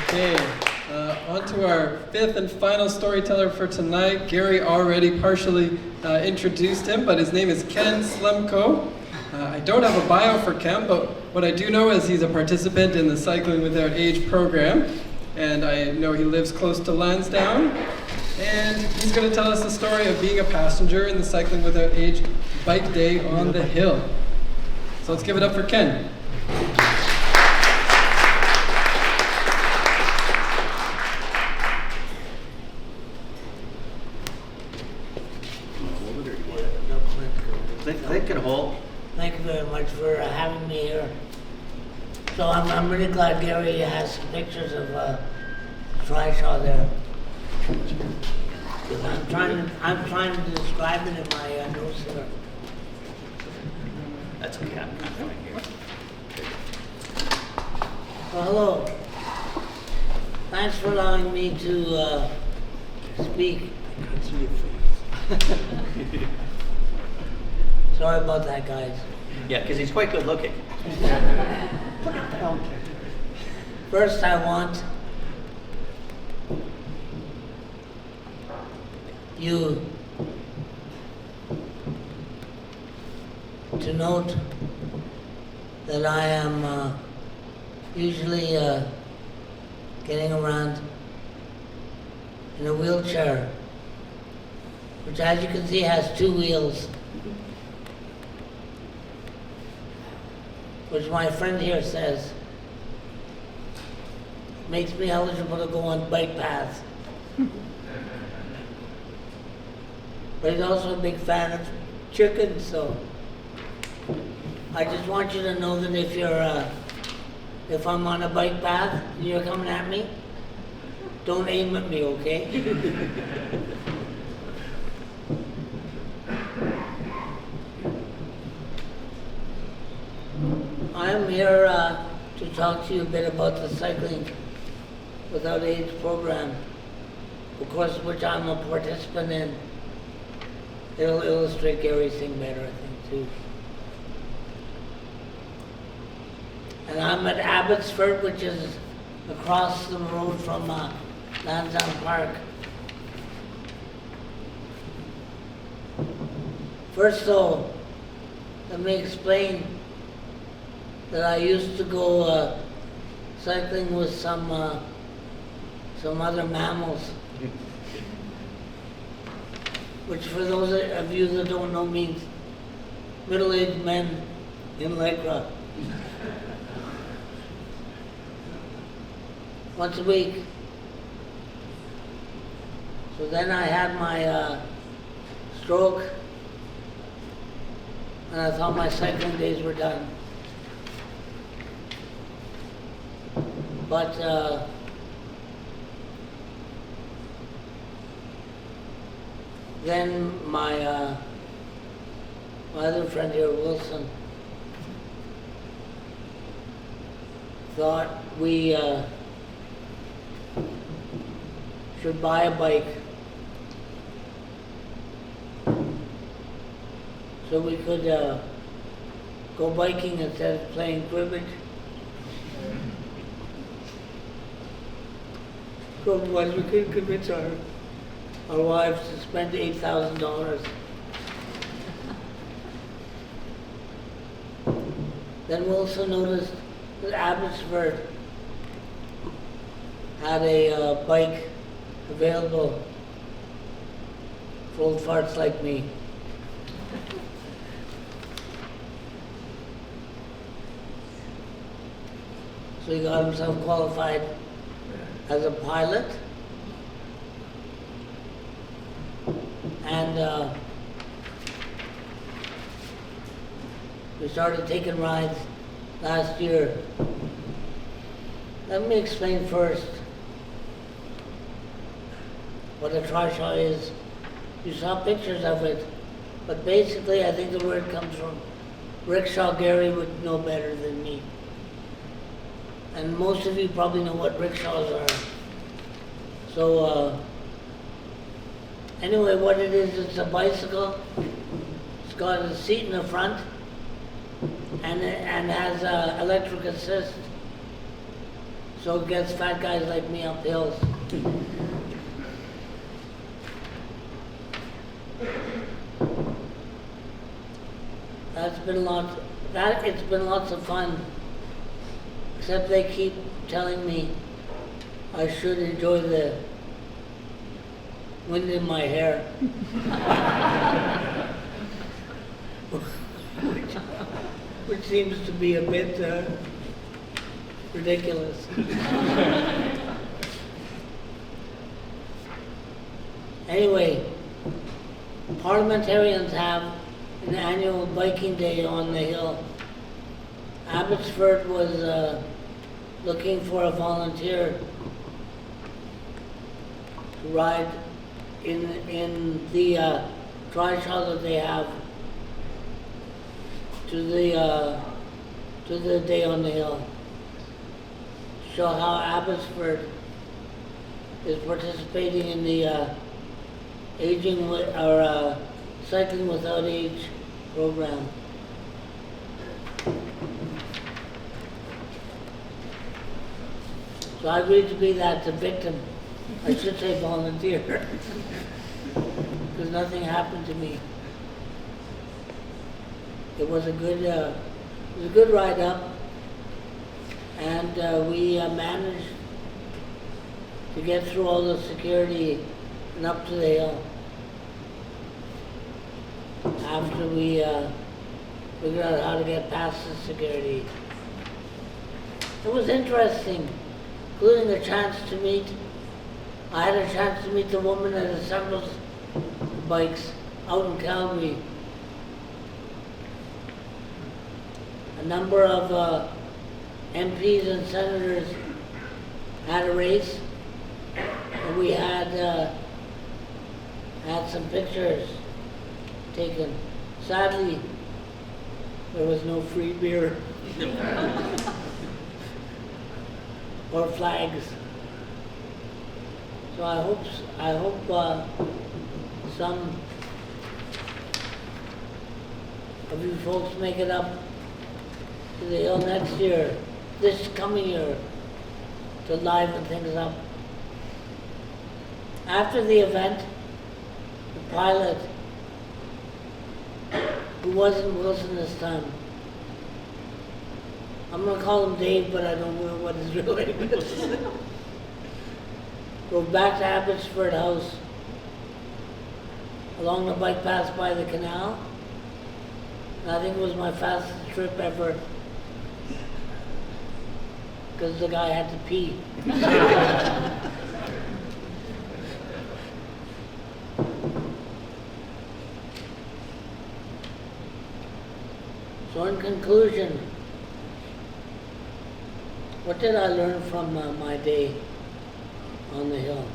Okay, on to our fifth and final storyteller for tonight. Gary already partially introduced him, but his name is Ken Slemko. I don't have a bio for Ken, but what I do know is he's a participant in the Cycling Without Age program, and I know he lives close to Lansdowne, and he's going to tell us the story of being a passenger in the Cycling Without Age bike day on the hill. So let's give it up for Ken. Click and hold. Thank you very much for having me here. So I'm really glad Gary has some pictures of Trishaw there. I'm trying to describe it in my notes here. That's okay. I'm fine here. Well, hello. Thanks for allowing me to speak. I can't see your face. Sorry about that, guys. Yeah, because he's quite good looking. Put it down. First, I want you to note that I am usually getting around in a wheelchair, which, as you can see, has two wheels, which my friend here says makes me eligible to go on bike paths. But he's also a big fan of chickens, so I just want you to know that if I'm on a bike path and you're coming at me, don't aim at me, okay? I am here to talk to you a bit about the Cycling Without Age program, of course, which I'm a participant in. It'll illustrate Gary's thing better, I think, too. And I'm at Abbotsford, which is across the road from Lansdowne Park. First, though, let me explain that I used to go cycling with some other mammals, which for those of you that don't know means middle-aged men in Lycra. Once a week. So then I had my stroke, and I thought my cycling days were done. But then my other friend here, Wilson, thought we should buy a bike so we could go biking instead of playing cribbage. Otherwise, we couldn't convince our wives to spend $8,000. Then we also noticed that Abbotsford had a bike available for old farts like me. So he got himself qualified as a pilot, and we started taking rides last year. Let me explain first what a Trishaw is. You saw pictures of it, but basically I think the word comes from rickshaw. Gary would know better than me. And most of you probably know what rickshaws are. So anyway, what it is, it's a bicycle. It's got a seat in the front and has electric assist. So it gets fat guys like me up hills. It's been lots of fun. Except they keep telling me I should enjoy the wind in my hair. Which seems to be a bit ridiculous. Anyway, parliamentarians have an annual biking day on the hill. Abbotsford was looking for a volunteer to ride in the trishaw that they have to the day on the hill. Show how Abbotsford is participating in the cycling without age program. So I agreed to be that, the victim. I should say volunteer. Because nothing happened to me. It was a good ride up, and we managed to get through all the security and up to the hill. After we figured out how to get past the security. It was interesting, including a chance to meet, I had a chance to meet the woman that assembles bikes out in Calgary. A number of MPs and senators had a race, and we had some pictures taken. Sadly, there was no free beer or flags. So I hope some of you folks make it up to the hill next year, this coming year, to liven things up. After the event, the pilot, who wasn't Wilson this time, I'm going to call him Dave, but I don't know what his real name is, drove back to Abbotsford House along the bike path by the canal. And I think it was my fastest trip ever, because the guy had to pee. So in conclusion, what did I learn from my day on the hill?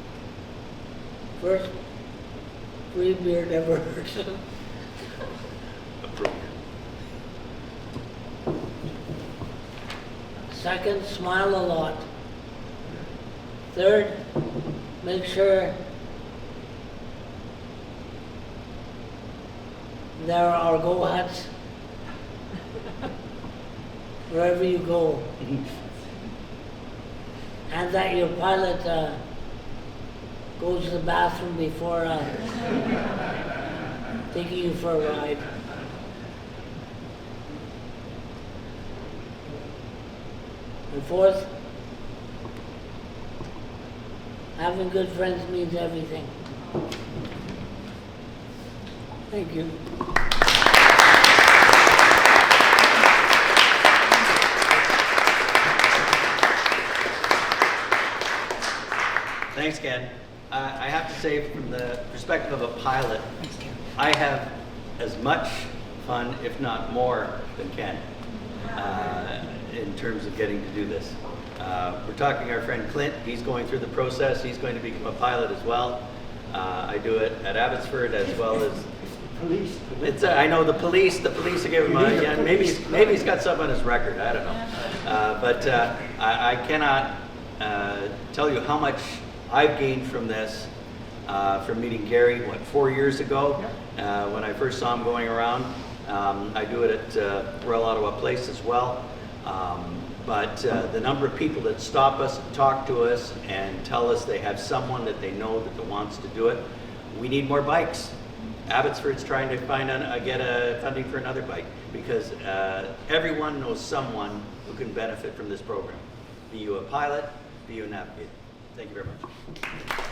First, free beer never hurts. Second, smile a lot. Third, make sure there are go huts wherever you go. And that your pilot goes to the bathroom before taking you for a ride. And fourth, having good friends means everything. Thank you. Thanks, Ken. I have to say, from the perspective of a pilot, I have as much fun, if not more, than Ken in terms of getting to do this. We're talking our friend Clint. He's going through the process. He's going to become a pilot as well. I do it at Abbotsford as well as Police. it's. I know the police. The police are giving him. Yeah, maybe he's got something on his record. I don't know. But I cannot tell you how much I've gained from this, from meeting Gary, 4 years ago, when I first saw him going around. I do it at Royal Ottawa Place as well. But the number of people that stop us and talk to us and tell us they have someone that they know that wants to do it, we need more bikes. Abbotsford's trying to get funding for another bike because everyone knows someone who can benefit from this program. Be you a pilot, be you a navigator. Thank you very much.